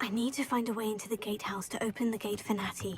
I need to find a way into the gatehouse to open the gate for Natty.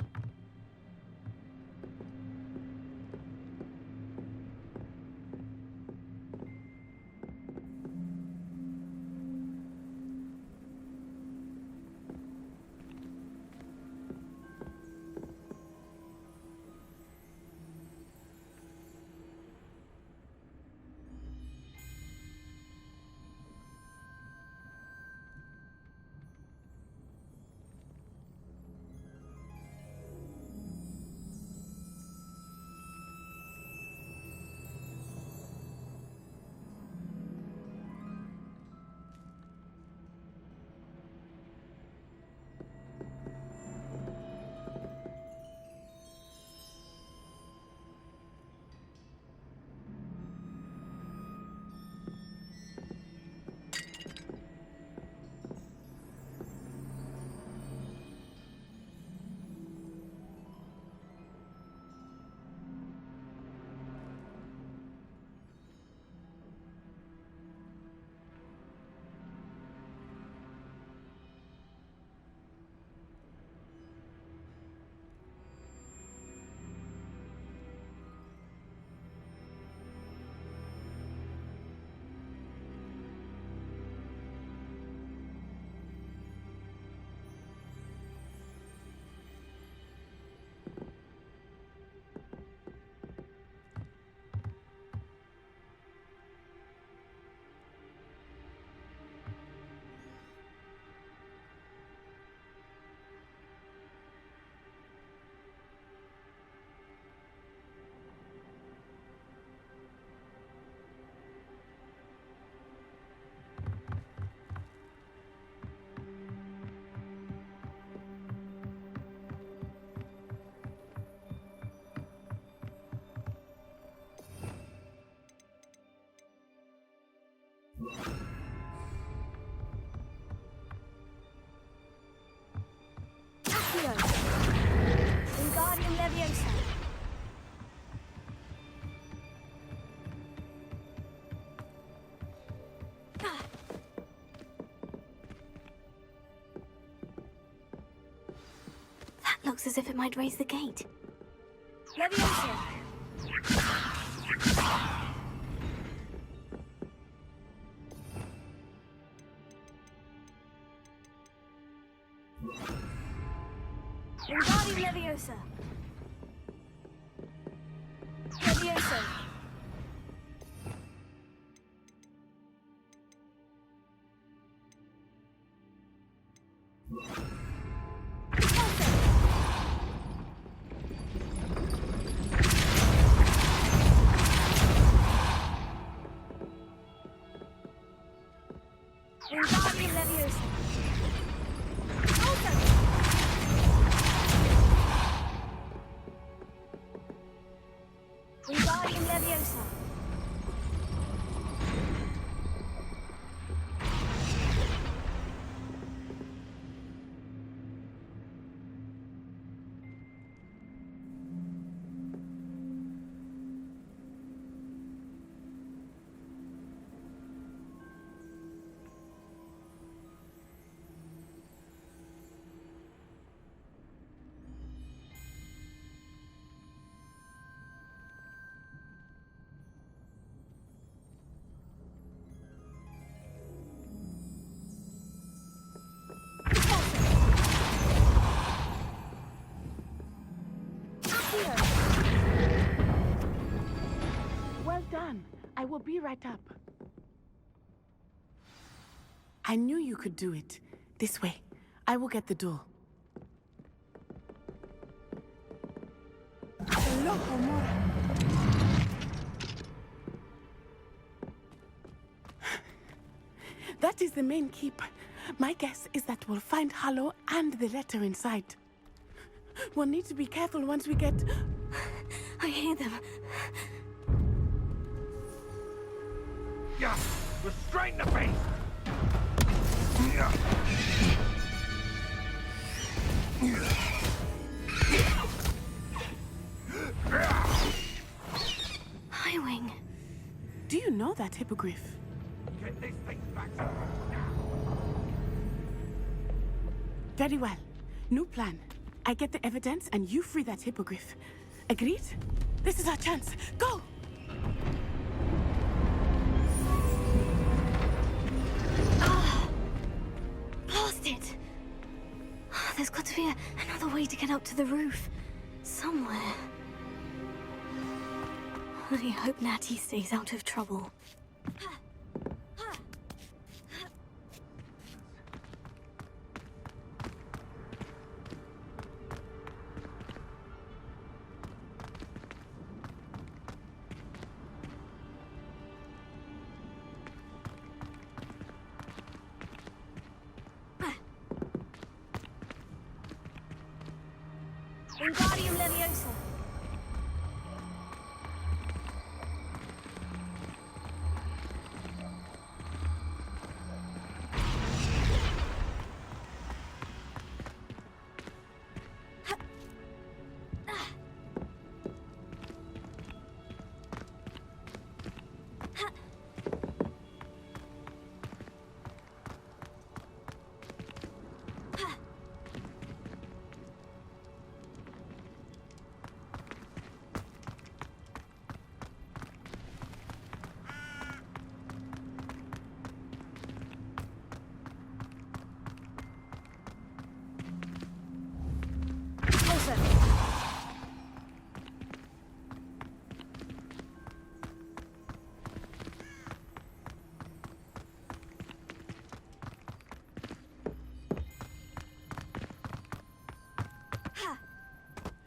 Wingardium Leviosa. That looks as if it might raise the gate. Leviosa. Wingardium Leviosa. Leviosa. Wingardium Leviosa. Wingardium Leviosa. Well done. I will be right up. I knew you could do it. This way. I will get the door. That is the main keep. My guess is that we'll find Hallow and the letter inside. We'll need to be careful once we get... I hear them. Yeah, restrain the beast! Highwing. Do you know that hippogriff? Get this thing back to now. Very well. New plan. I get the evidence and you free that hippogriff. Agreed? This is our chance. Go! Blast it! There's got to be another way to get up to the roof. Somewhere. I hope Natty stays out of trouble. Wingardium Leviosa.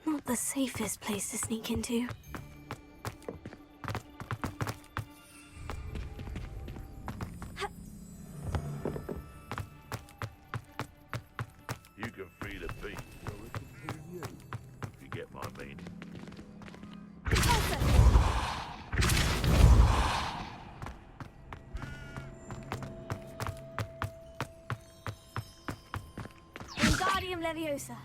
Not the safest place to sneak into. You can feed a beast, so it can feed you. If you get my meaning. Wingardium Leviosa.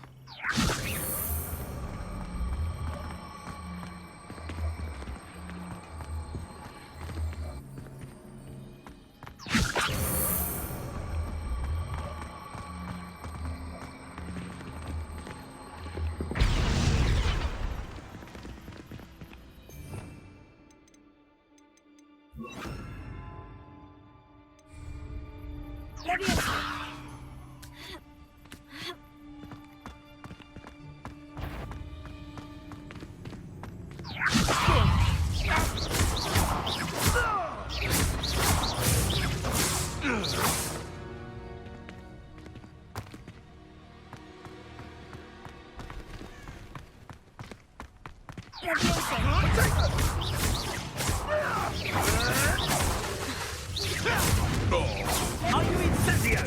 Are you incendio?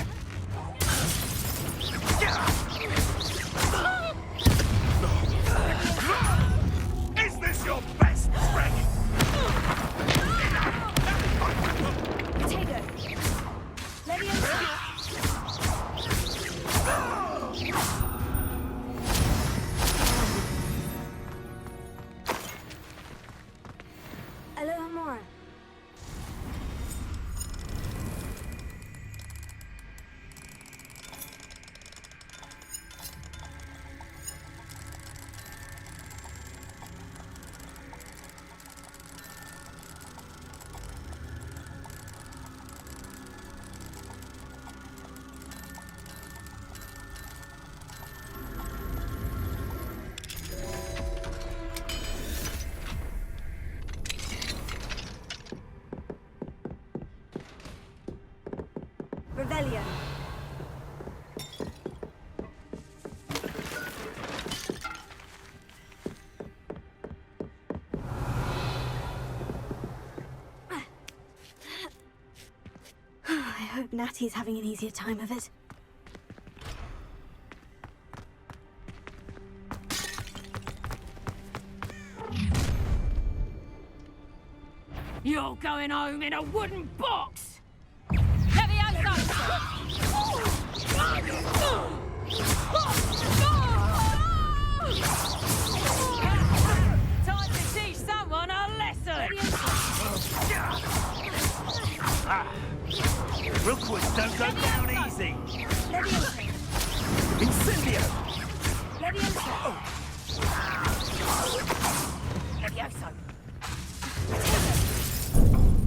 Is this your best trick? Potato. Leviosa. Alohomora. Rebellion. I hope Natty's having an easier time of it. You're going home in a wooden box! Time to teach someone a lesson! Rookwoods don't go down easy. Incendio! Levioso! Levioso!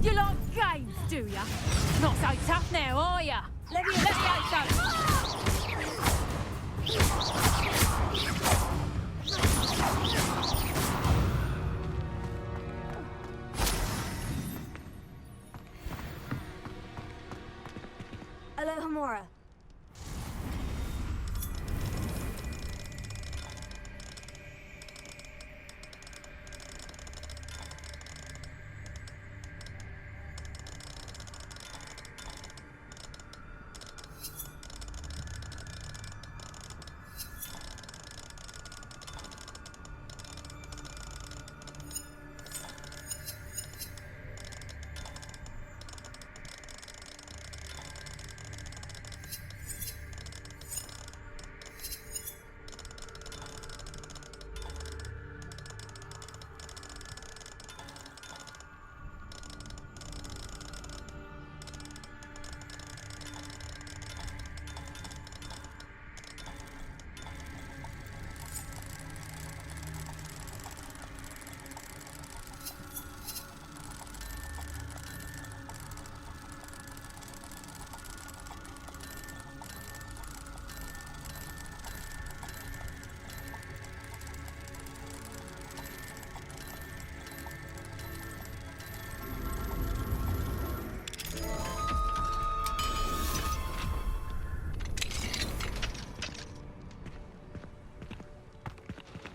You like games, do ya? Not so tough now, are ya? Levioso! Alohomora.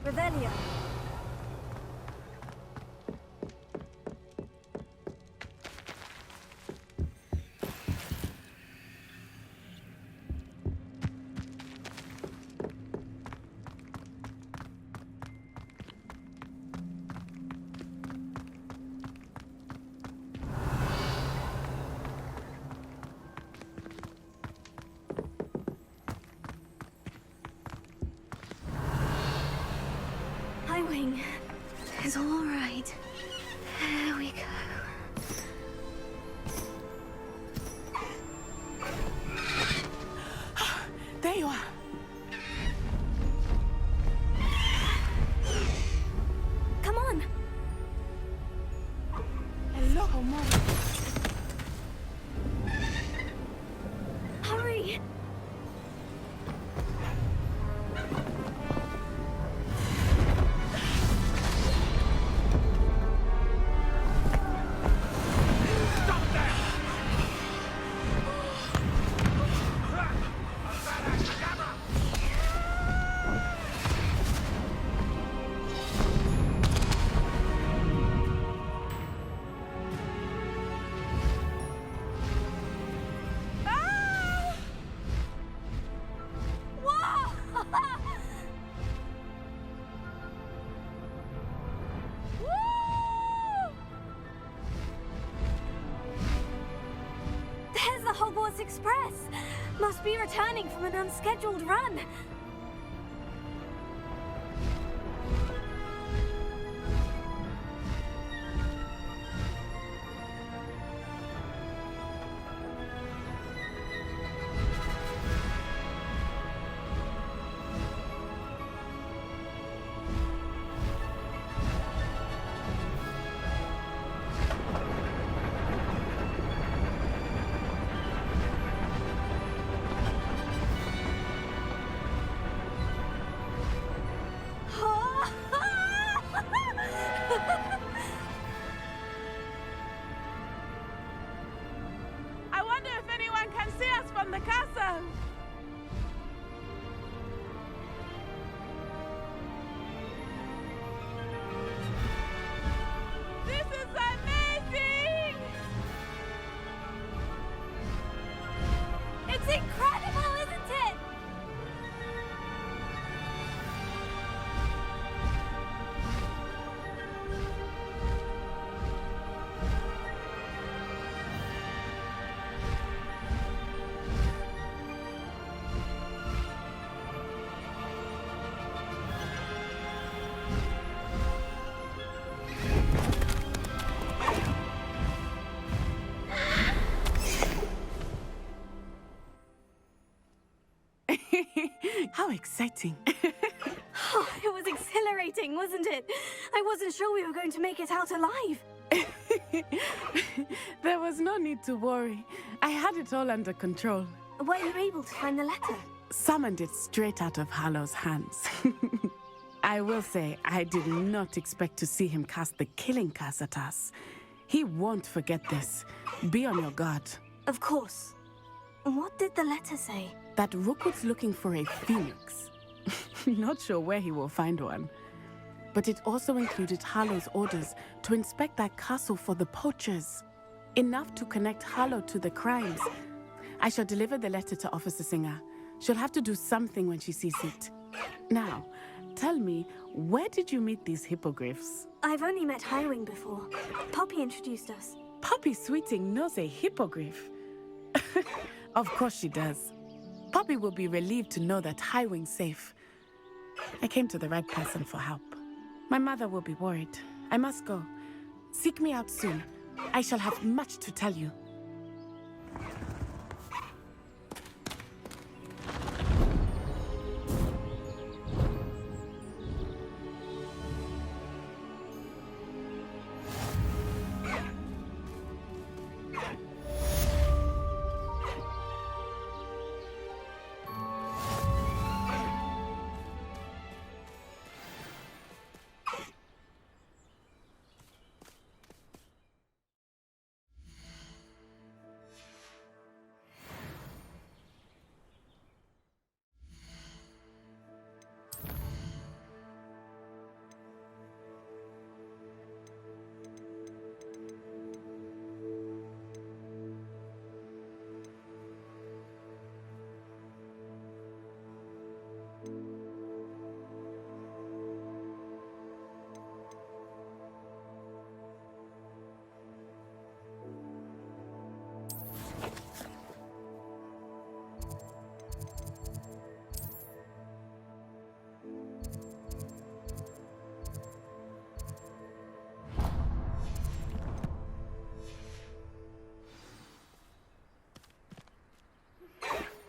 Revelio. Highwing is all right. There we go. There you are. Come on. Alohomora. Hurry. There's the Hogwarts Express! Must be returning from an unscheduled run. I wonder if anyone can see us from the castle. This is amazing! It's incredible, isn't it? How exciting. Oh, it was exhilarating, wasn't it? I wasn't sure we were going to make it out alive. There was no need to worry. I had it all under control. Were you able to find the letter? Summoned it straight out of Hallow's hands. I will say, I did not expect to see him cast the killing curse at us. He won't forget this. Be on your guard. Of course. What did the letter say? That Rookwood's looking for a phoenix. Not sure where he will find one. But it also included Hallow's orders to inspect that castle for the poachers. Enough to connect Hallow to the crimes. I shall deliver the letter to Officer Singer. She'll have to do something when she sees it. Now, tell me, where did you meet these hippogriffs? I've only met Highwing before. Poppy introduced us. Poppy Sweeting knows a hippogriff. Of course she does. Poppy will be relieved to know that Highwing's safe. I came to the right person for help. My mother will be worried. I must go. Seek me out soon. I shall have much to tell you.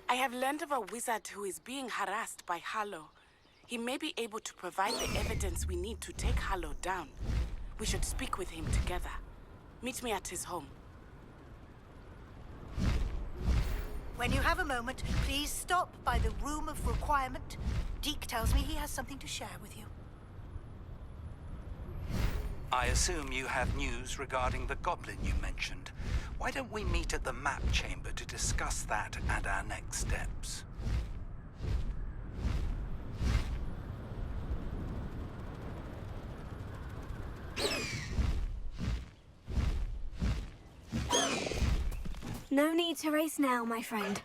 I have learned of a wizard who is being harassed by Hallow. He may be able to provide the evidence we need to take Hallow down. We should speak with him together. Meet me at his home. When you have a moment, please stop by the Room of Requirement. Deke tells me he has something to share with you. I assume you have news regarding the goblin you mentioned. Why don't we meet at the map chamber to discuss that and our next steps? No need to race now, my friend.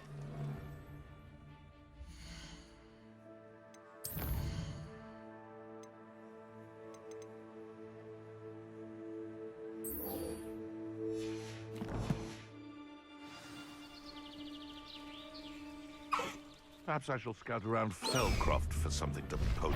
Perhaps I shall scout around Fellcroft for something to poach.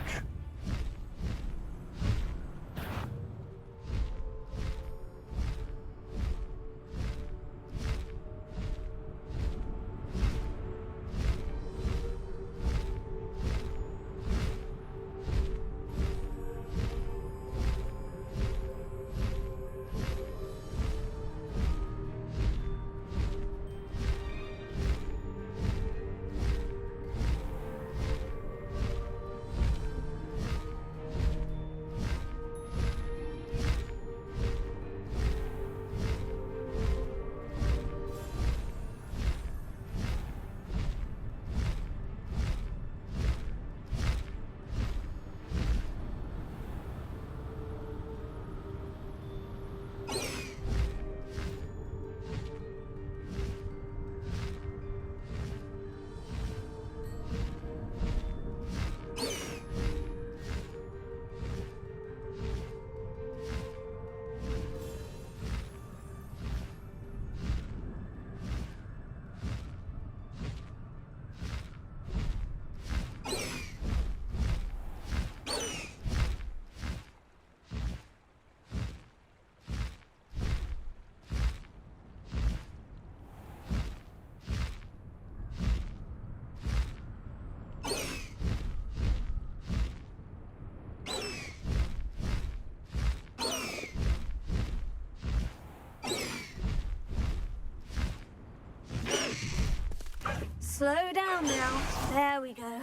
Slow down now. There we go.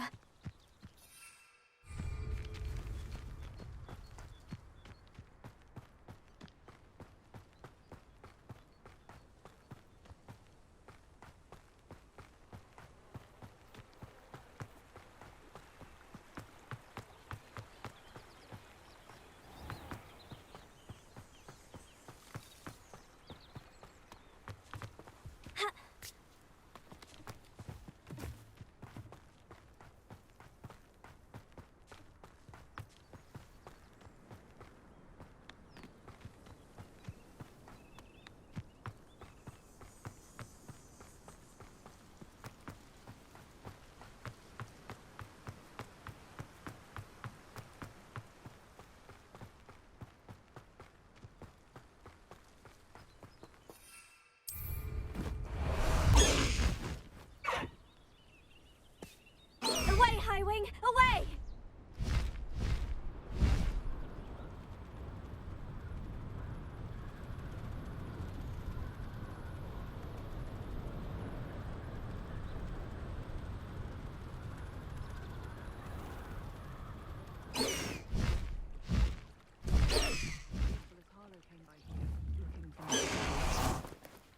Away, Highwing! Away!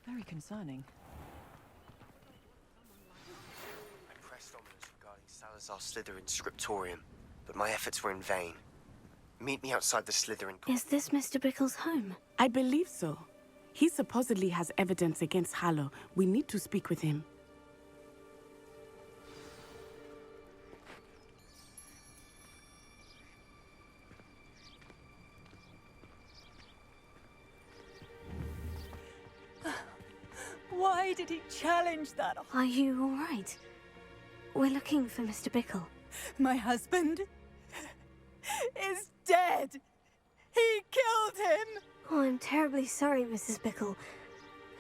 Very concerning. I pressed ominous regarding Salazar Slytherin's scriptorium, but my efforts were in vain. Meet me outside the Slytherin... Is this Mr. Bickle's home? I believe so. He supposedly has evidence against Harlow. We need to speak with him. Why did he challenge that? Are you all right? We're looking for Mr. Bickle. My husband is dead. He killed him. Oh, I'm terribly sorry, Mrs. Bickle.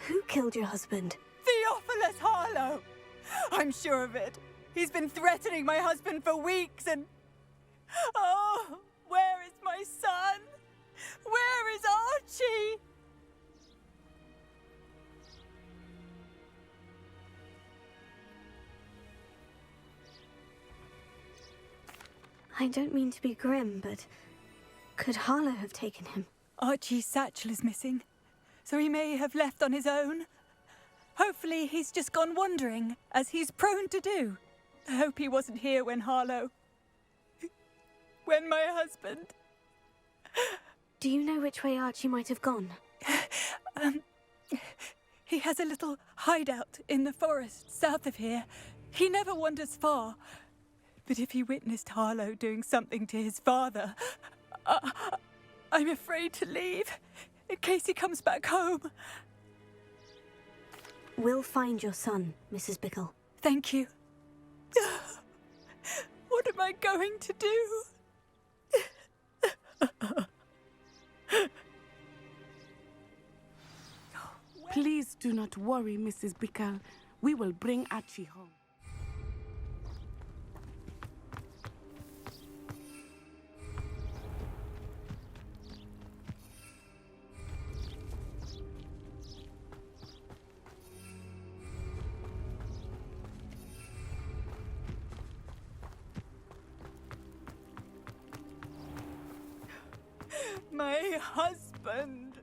Who killed your husband? Theophilus Harlow. I'm sure of it. He's been threatening my husband for weeks and... Oh, where is my son? Where is Archie? I don't mean to be grim, but could Harlow have taken him? Archie's satchel is missing, so he may have left on his own. Hopefully he's just gone wandering, as he's prone to do. I hope he wasn't here when when my husband... Do you know which way Archie might have gone? He has a little hideout in the forest south of here. He never wanders far. But if he witnessed Harlow doing something to his father, I'm afraid to leave, in case he comes back home. We'll find your son, Mrs. Bickle. Thank you. What am I going to do? Please do not worry, Mrs. Bickle. We will bring Archie home. My husband.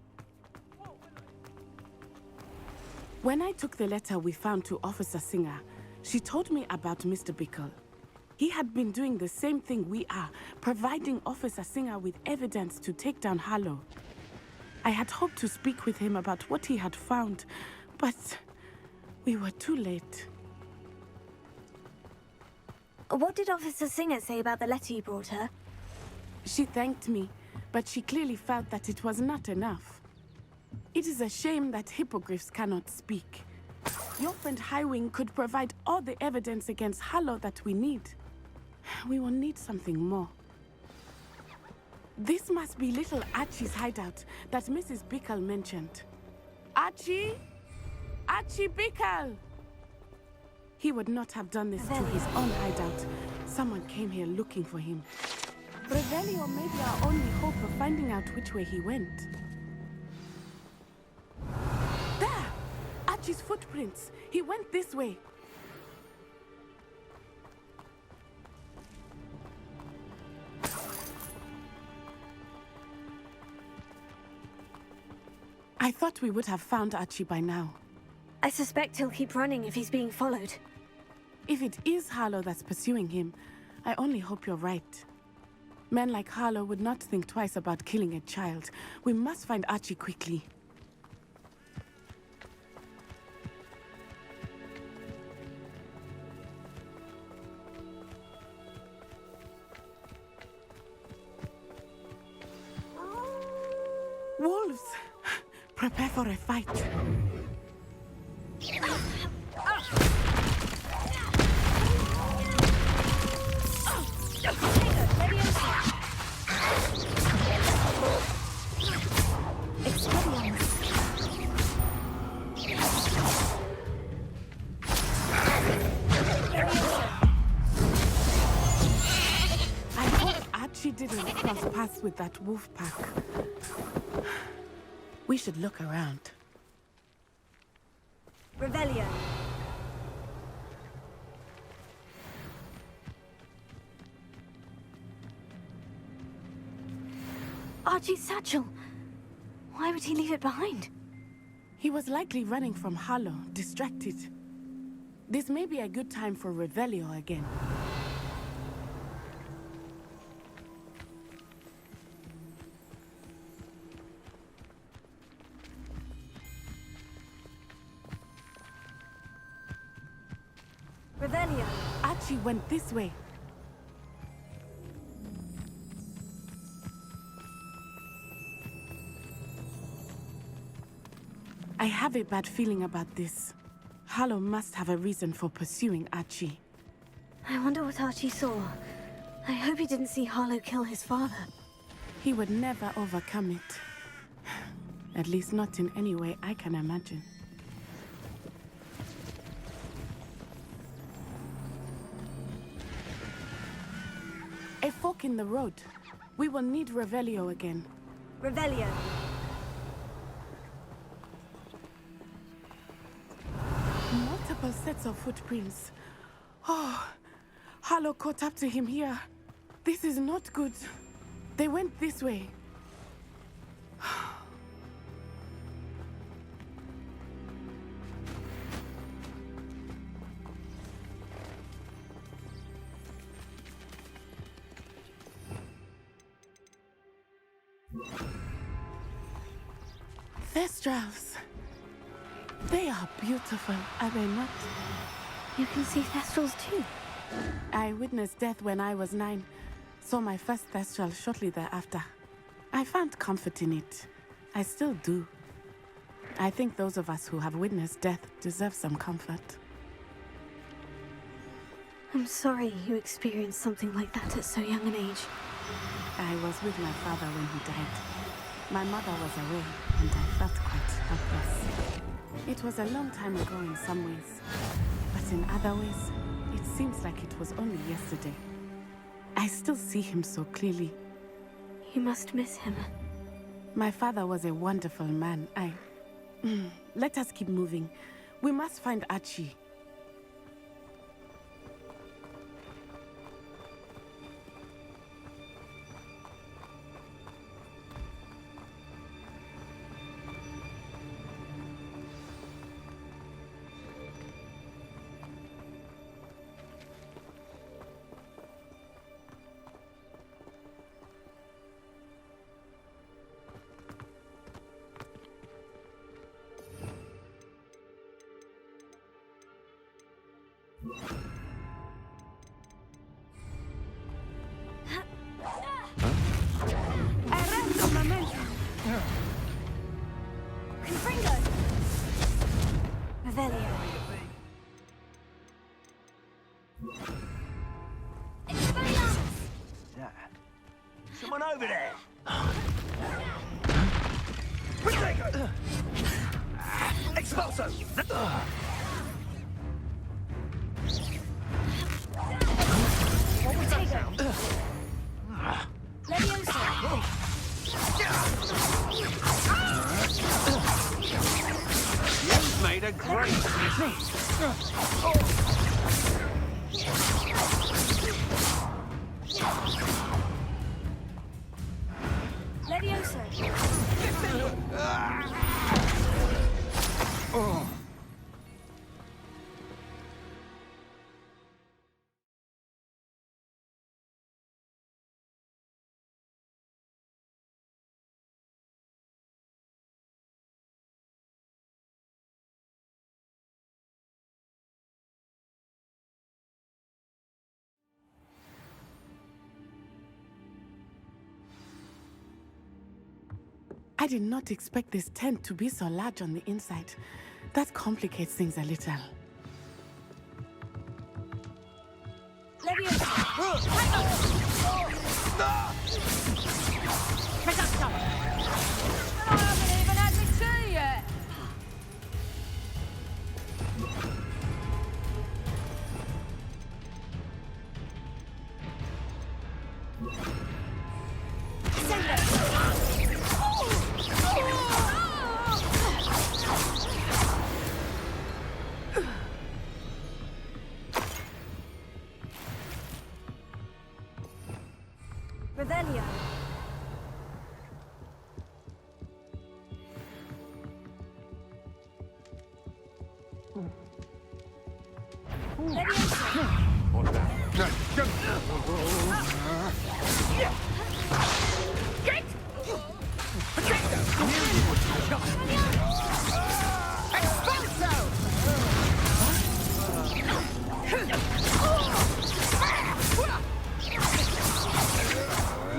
When I took the letter we found to Officer Singer, she told me about Mr. Bickle. He had been doing the same thing we are, providing Officer Singer with evidence to take down Harlow. I had hoped to speak with him about what he had found, but we were too late. What did Officer Singer say about the letter you brought her? She thanked me, but she clearly felt that it was not enough. It is a shame that hippogriffs cannot speak. Your friend Highwing could provide all the evidence against Harlow that we need. We will need something more. This must be little Archie's hideout that Mrs. Bickle mentioned. Archie? Archie Bickle! He would not have done this to his own hideout. Someone came here looking for him. Revelio may be our only hope of finding out which way he went. There! Archie's footprints. He went this way. I thought we would have found Archie by now. I suspect he'll keep running if he's being followed. If it is Harlow that's pursuing him, I only hope you're right. Men like Harlow would not think twice about killing a child. We must find Archie quickly. Wolves! Prepare for a fight. I hope Archie didn't cross paths with that wolf pack. We should look around. Revelio. Archie's satchel. Why would he leave it behind? He was likely running from Harlow, distracted. This may be a good time for Revelio again. Revelio. Archie went this way. I have a bad feeling about this. Harlow must have a reason for pursuing Archie. I wonder what Archie saw. I hope he didn't see Harlow kill his father. He would never overcome it. At least not in any way I can imagine. A fork in the road. We will need Revelio again. Revelio. Multiple sets of footprints. Oh, Harlow caught up to him here. This is not good. They went this way. Thestrals. They are beautiful, are they not? You can see Thestrals too. I witnessed death when I was 9. Saw my first Thestral shortly thereafter. I found comfort in it. I still do. I think those of us who have witnessed death deserve some comfort. I'm sorry you experienced something like that at so young an age. I was with my father when he died. My mother was away, and I felt quite helpless. It was a long time ago in some ways, but in other ways, it seems like it was only yesterday. I still see him so clearly. You must miss him. My father was a wonderful man. Let us keep moving. We must find Archie. Revelio. Someone over there! Expulso! What was that sound? You've made a great Levioso. I did not expect this tent to be so large on the inside. That complicates things a little. I haven't even had my tea yet. Revelio.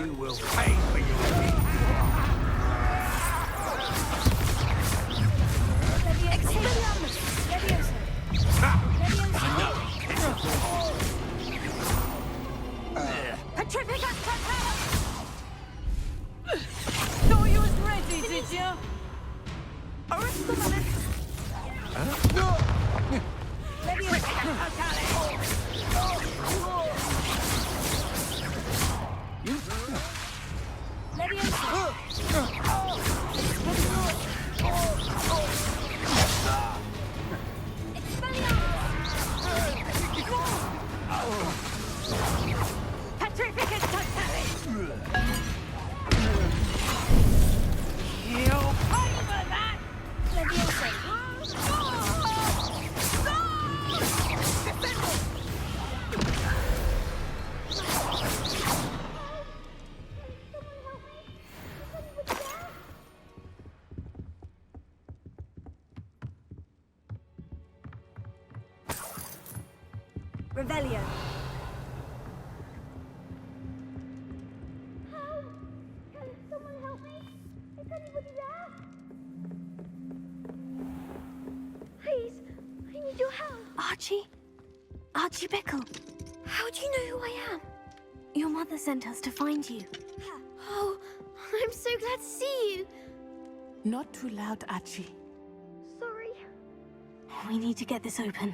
You will pay for your Thought you was ready, did you? Revelio. Can someone help me? Is anybody there? Please, I need your help. Archie? Archie Bickle. How do you know who I am? Your mother sent us to find you. Oh, I'm so glad to see you. Not too loud, Archie. Sorry. We need to get this open.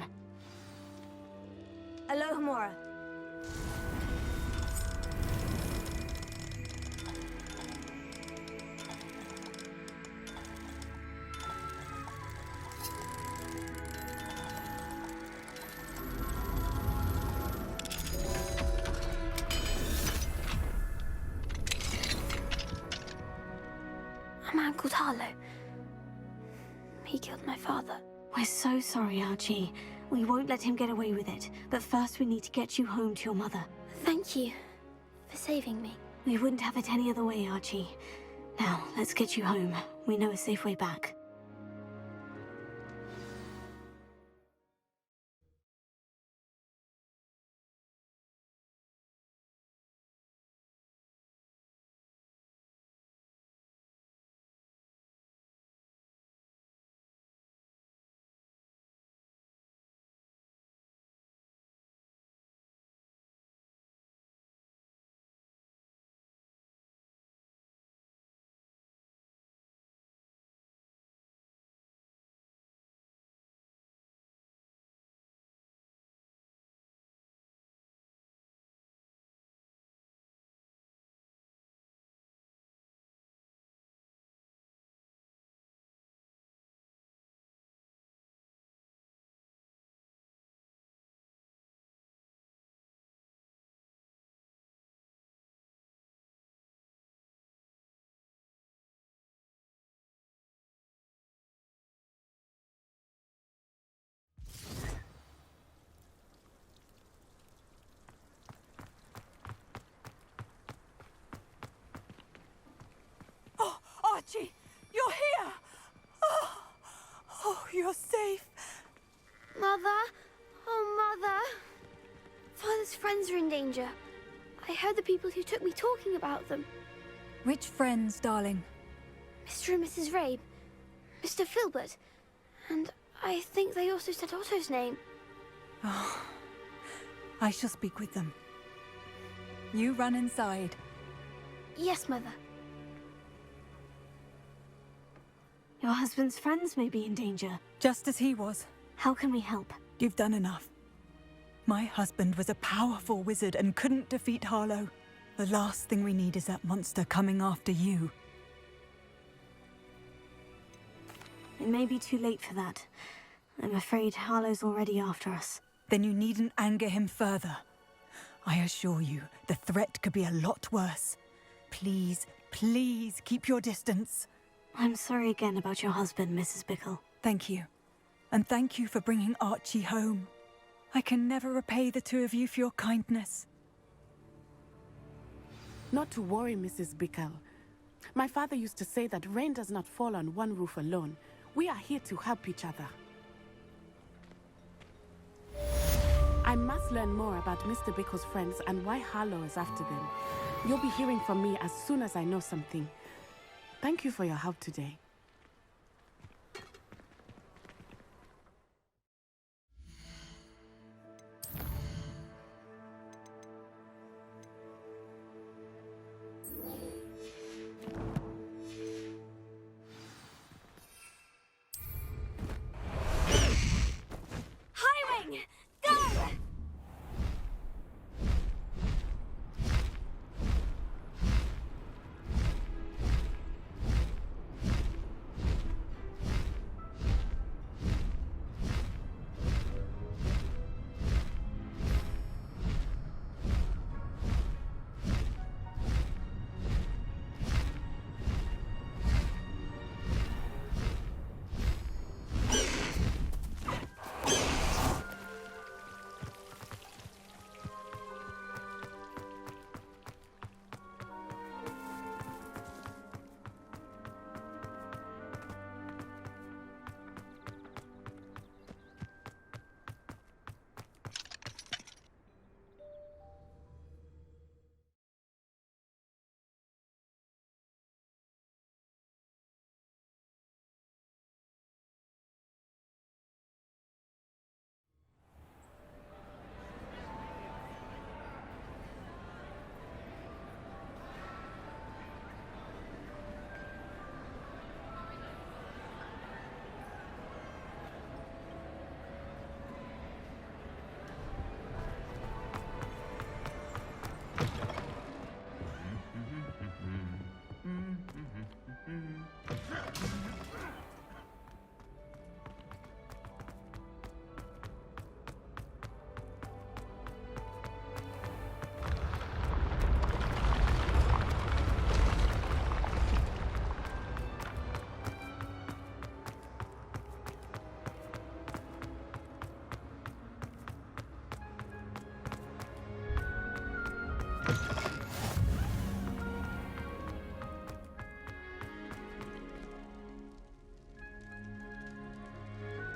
Alohomora. A man called Harlow. He killed my father. We're so sorry, Archie. We won't let him get away with it. But first we need to get you home to your mother. Thank you for saving me. We wouldn't have it any other way, Archie. Now, let's get you home. We know a safe way back. you're safe. Mother? Oh, Mother. Father's friends are in danger. I heard the people who took me talking about them. Which friends, darling? Mr. and Mrs. Rabe, Mr. Filbert, and I think they also said Otto's name. Oh, I shall speak with them. You run inside. Yes, Mother. Your husband's friends may be in danger. Just as he was. How can we help? You've done enough. My husband was a powerful wizard and couldn't defeat Harlow. The last thing we need is that monster coming after you. It may be too late for that. I'm afraid Harlow's already after us. Then you needn't anger him further. I assure you, the threat could be a lot worse. Please, please keep your distance. I'm sorry again about your husband, Mrs. Bickle. Thank you. And thank you for bringing Archie home. I can never repay the two of you for your kindness. Not to worry, Mrs. Bickle. My father used to say that rain does not fall on one roof alone. We are here to help each other. I must learn more about Mr. Bickle's friends and why Harlow is after them. You'll be hearing from me as soon as I know something. Thank you for your help today. Highwing! Go!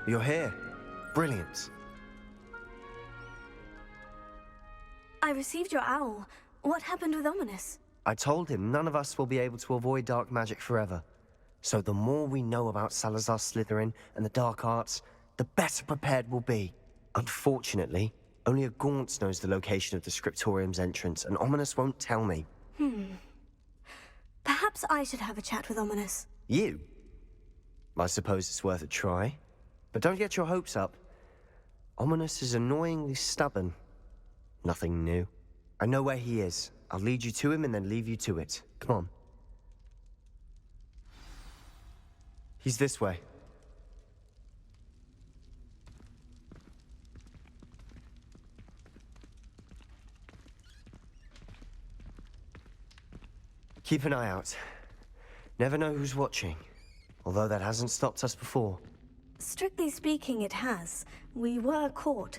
You're here. Brilliant. I received your owl. What happened with Ominous? I told him none of us will be able to avoid dark magic forever. So the more we know about Salazar Slytherin and the dark arts, the better prepared we'll be. Unfortunately, only a Gaunt knows the location of the Scriptorium's entrance, and Ominous won't tell me. Perhaps I should have a chat with Ominous. You? I suppose it's worth a try. But don't get your hopes up. Ominous is annoyingly stubborn. Nothing new. I know where he is. I'll lead you to him and then leave you to it. Come on. He's this way. Keep an eye out. Never know who's watching. Although that hasn't stopped us before. Strictly speaking, it has. We were caught.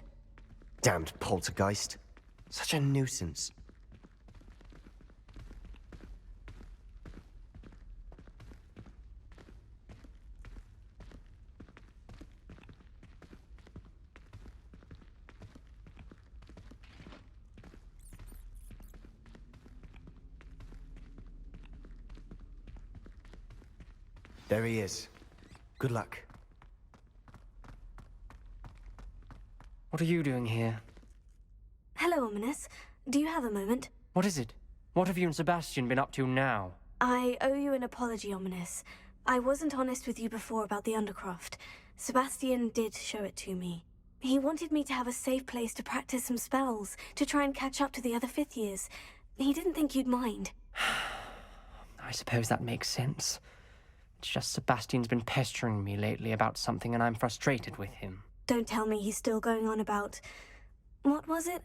Damned poltergeist. Such a nuisance. There he is. Good luck. What are you doing here? Hello, Ominous. Do you have a moment? What is it? What have you and Sebastian been up to now? I owe you an apology, Ominous. I wasn't honest with you before about the Undercroft. Sebastian did show it to me. He wanted me to have a safe place to practice some spells, to try and catch up to the other fifth years. He didn't think you'd mind. I suppose that makes sense. It's just Sebastian's been pestering me lately about something and I'm frustrated with him. Don't tell me he's still going on about... What was it?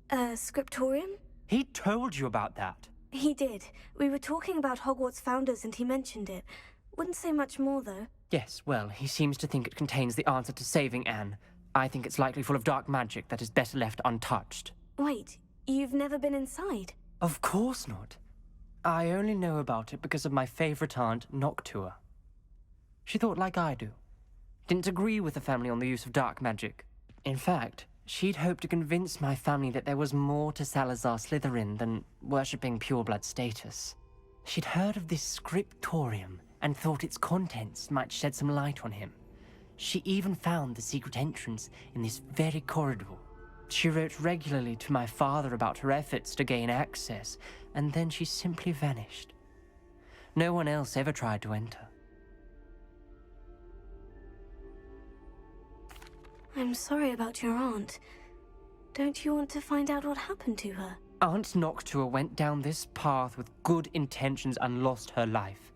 A scriptorium? He told you about that? He did. We were talking about Hogwarts founders and he mentioned it. Wouldn't say much more, though. Yes, well, he seems to think it contains the answer to saving Anne. I think it's likely full of dark magic that is better left untouched. Wait, you've never been inside? Of course not. I only know about it because of my favorite aunt, Noctua. She thought like I do. Didn't agree with the family on the use of dark magic. In fact, she'd hoped to convince my family that there was more to Salazar Slytherin than worshipping pureblood status. She'd heard of this scriptorium and thought its contents might shed some light on him. She even found the secret entrance in this very corridor. She wrote regularly to my father about her efforts to gain access, and then she simply vanished. No one else ever tried to enter. I'm sorry about your aunt. Don't you want to find out what happened to her? Aunt Noctua went down this path with good intentions and lost her life.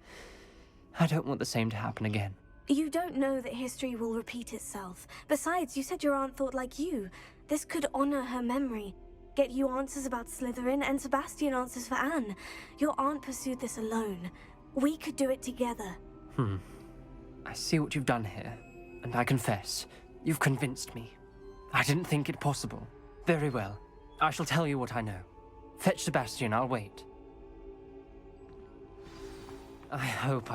I don't want the same to happen again. You don't know that history will repeat itself. Besides, you said your aunt thought like you. This could honor her memory. Get you answers about Slytherin and Sebastian answers for Anne. Your aunt pursued this alone. We could do it together. I see what you've done here, and I confess, you've convinced me. I didn't think it possible. Very well. I shall tell you what I know. Fetch Sebastian, I'll wait. I hope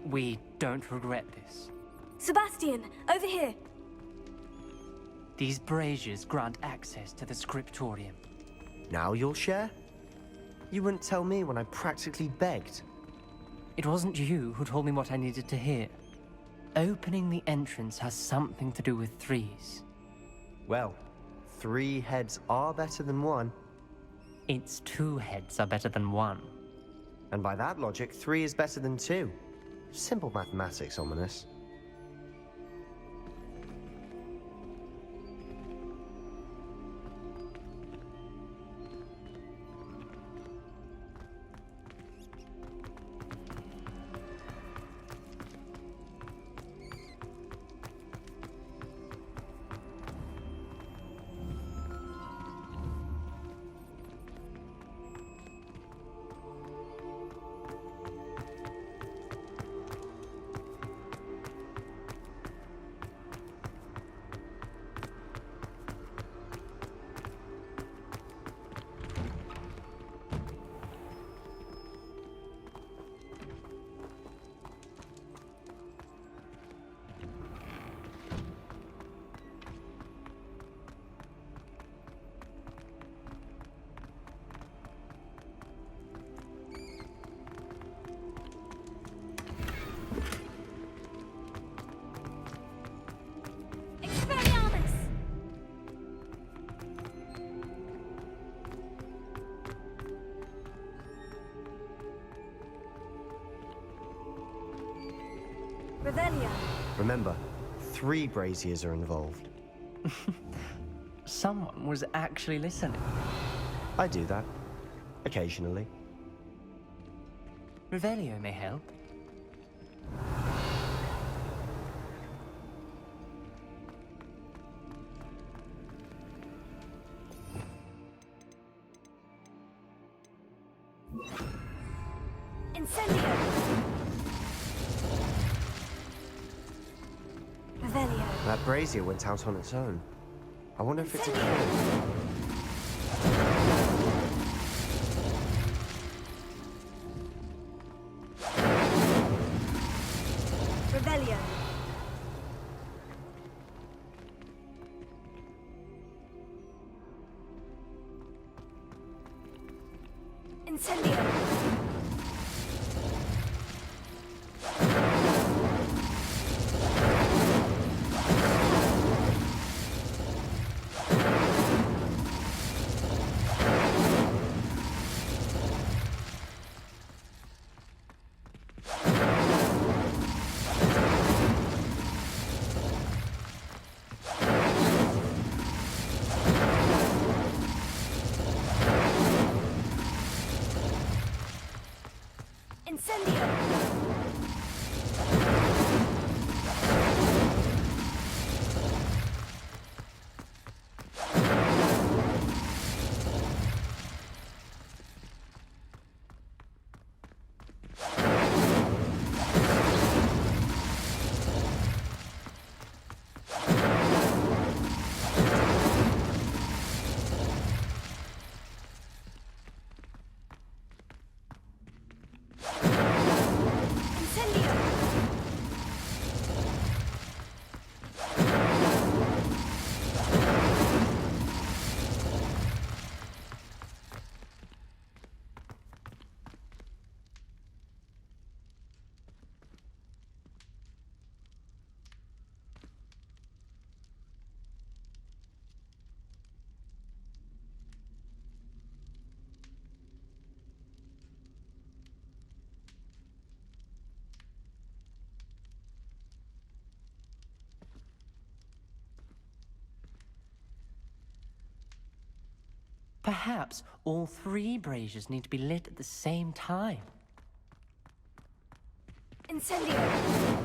we don't regret this. Sebastian, over here! These braziers grant access to the scriptorium. Now you'll share? You wouldn't tell me when I practically begged. It wasn't you who told me what I needed to hear. Opening the entrance has something to do with threes. Well, 3 heads are better than 1. Its 2 heads are better than 1. And by that logic, 3 is better than 2. Simple mathematics, Ominous. Revelia. Remember, 3 braziers are involved. Someone was actually listening. I do that. Occasionally. Revelio may help. Incendio! Revelio. That brazier went out on its own. I wonder if it's a code. Revelio. Incendio. Perhaps all 3 braziers need to be lit at the same time. Incendio!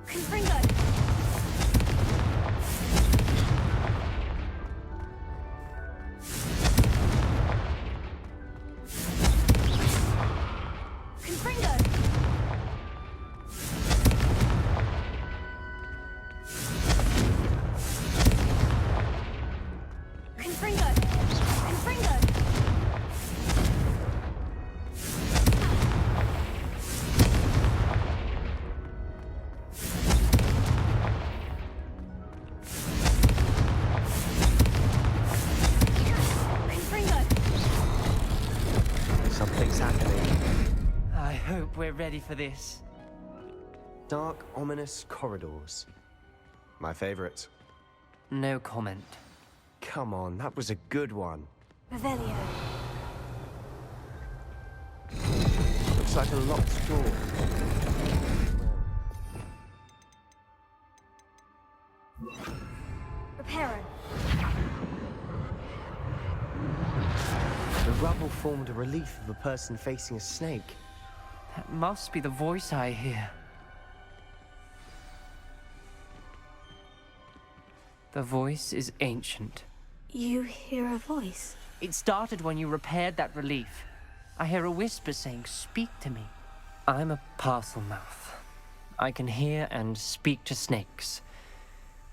Confringo! Confringo! Confringo! Confringo! Something's happening. I hope we're ready for this. Dark, ominous corridors. My favorite. No comment. Come on, that was a good one. Revelio. Looks like a locked door. Reparo. The rubble formed a relief of a person facing a snake. That must be the voice I hear. The voice is ancient. You hear a voice? It started when you repaired that relief. I hear a whisper saying, "Speak to me." I'm a parcel mouth. I can hear and speak to snakes.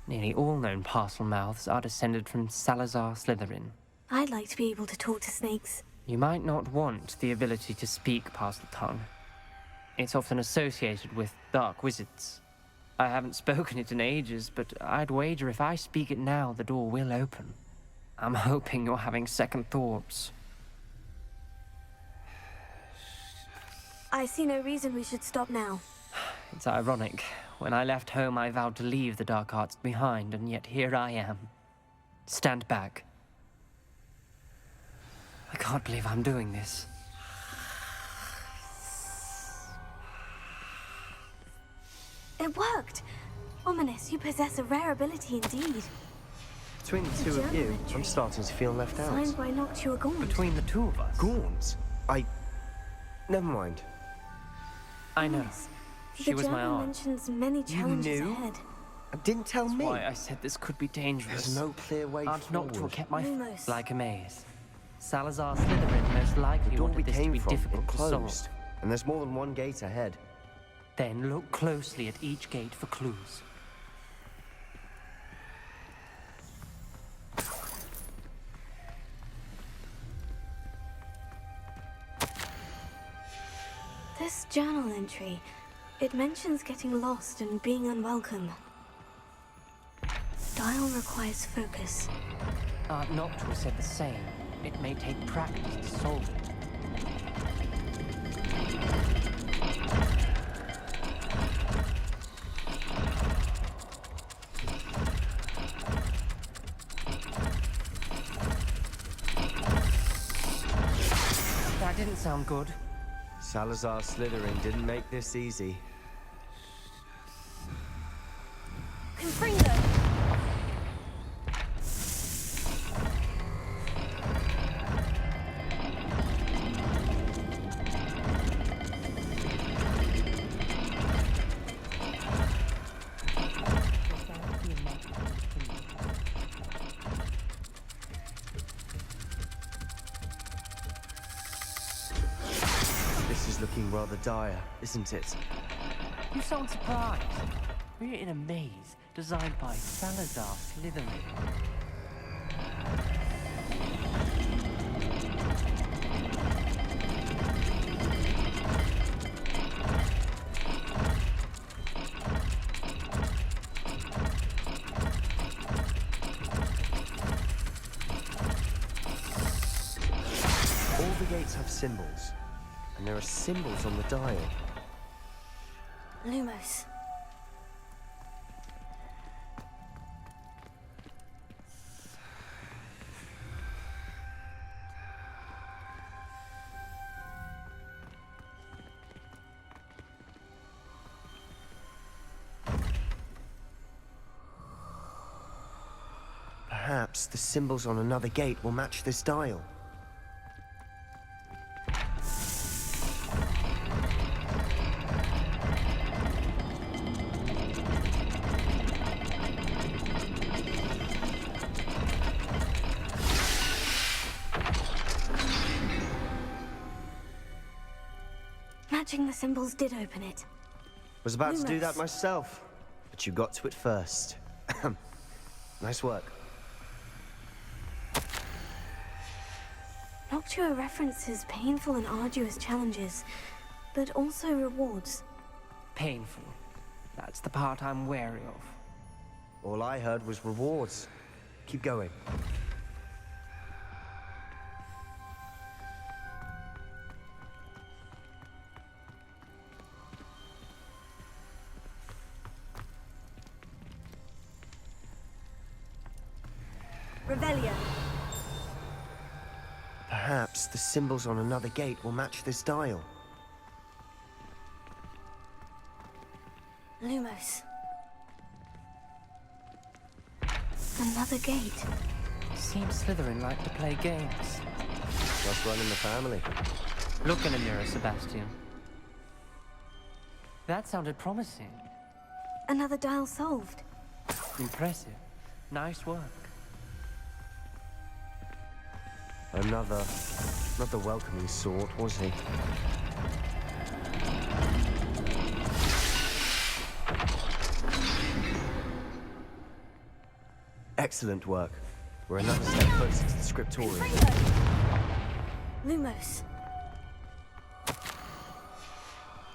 Nearly all known parcel mouths are descended from Salazar Slytherin. I'd like to be able to talk to snakes. You might not want the ability to speak parcel tongue. It's often associated with dark wizards. I haven't spoken it in ages, but I'd wager if I speak it now, the door will open. I'm hoping you're having second thoughts. I see no reason we should stop now. It's ironic. When I left home, I vowed to leave the dark arts behind, and yet here I am. Stand back. I can't believe I'm doing this. It worked! Ominous, you possess a rare ability indeed. Between the two of you, I'm starting to feel left out. Signed by Noctua Gaunt. Between the two of us. Gaunt? Never mind. I know. Yes. She was my journal aunt. mentions many challenges knew? ahead. Didn't tell me. Why I said this could be dangerous. There's no clear way Aunt forward. Noctua kept my Lumos. like a maze. Salazar Slytherin most likely The door we wanted this to came be from, difficult it to closed. solve. And there's more than one gate ahead. Then look closely at each gate for clues. This journal entry, it mentions getting lost and being unwelcome. Dial requires focus. Aunt Noctua said the same. It may take practice to solve it. didn't sound good. Salazar Slytherin didn't make this easy. Confringo! This is looking rather dire, isn't it? You sound surprised. We're in a maze designed by Salazar Slytherin. All the gates have symbols, and there are symbols on the dial. Lumos. Perhaps the symbols on another gate will match this dial. Matching the symbols did open it. Was about to do Lumos. that myself, but you got to it first. Nice work. Noctua references painful and arduous challenges, but also rewards. Painful. That's the part I'm wary of. All I heard was rewards. Keep going. Revelio. Perhaps the symbols on another gate will match this dial. Lumos. Another gate. Seems Slytherin like to play games. Must run in the family. Look in a mirror, Sebastian. That sounded promising. Another dial solved. Impressive. Nice work. Another not the welcoming sort, was he? Excellent work. We're another step closer to the scriptorium. Lumos.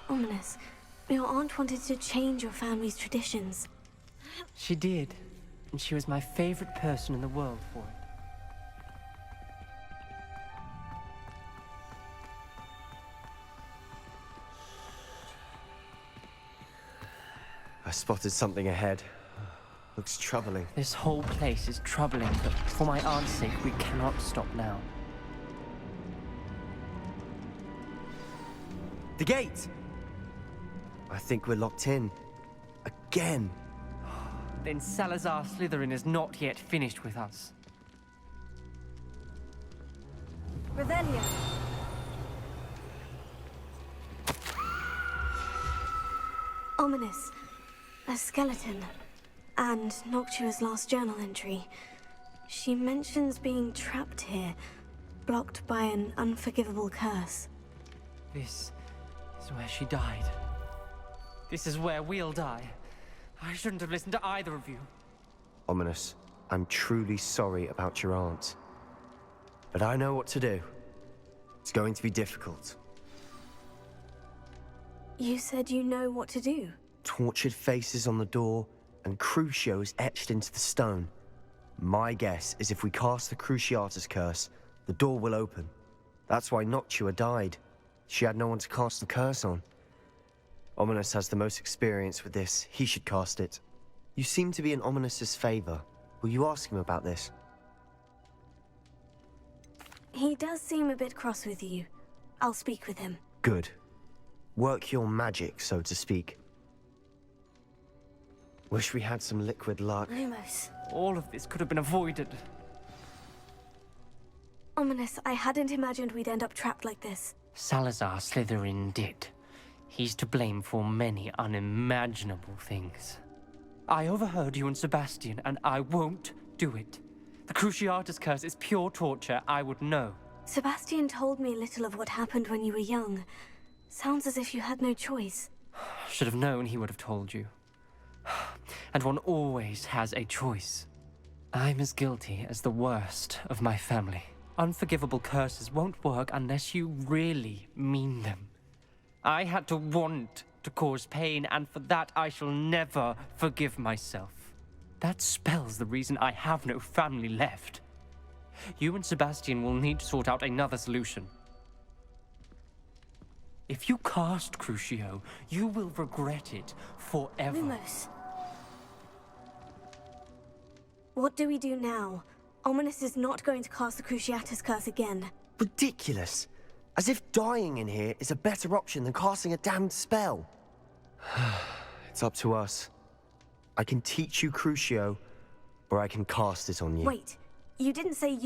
Ominous. Your aunt wanted to change your family's traditions. She did. And she was my favorite person in the world for it. I spotted something ahead. Looks troubling. This whole place is troubling, but for my aunt's sake, we cannot stop now. The gate! I think we're locked in. Again. Then Salazar Slytherin is not yet finished with us. Revelio. Ominous. A skeleton. And Noctua's last journal entry. She mentions being trapped here, blocked by an unforgivable curse. This is where she died. This is where we'll die. I shouldn't have listened to either of you. Ominous, I'm truly sorry about your aunt. But I know what to do. It's going to be difficult. You said you know what to do. Tortured faces on the door, and Crucio is etched into the stone. My guess is if we cast the Cruciatus curse, the door will open. That's why Noctua died. She had no one to cast the curse on. Ominous has the most experience with this. He should cast it. You seem to be in Ominous's favor. Will you ask him about this? He does seem a bit cross with you. I'll speak with him. Good. Work your magic, so to speak. Wish we had some liquid luck. Lumos. All of this could have been avoided. Ominous, I hadn't imagined we'd end up trapped like this. Salazar Slytherin did. He's to blame for many unimaginable things. I overheard you and Sebastian, and I won't do it. The Cruciatus curse is pure torture, I would know. Sebastian told me a little of what happened when you were young. Sounds as if you had no choice. Should have known he would have told you. And one always has a choice. I'm as guilty as the worst of my family. Unforgivable curses won't work unless you really mean them. I had to want to cause pain, and for that I shall never forgive myself. That spells the reason I have no family left. You and Sebastian will need to sort out another solution. If you cast Crucio, you will regret it forever. Lumos. What do we do now? Ominous is not going to cast the Cruciatus curse again. Ridiculous. As if dying in here is a better option than casting a damned spell. It's up to us. I can teach you Crucio, or I can cast it on you. Wait, you didn't say you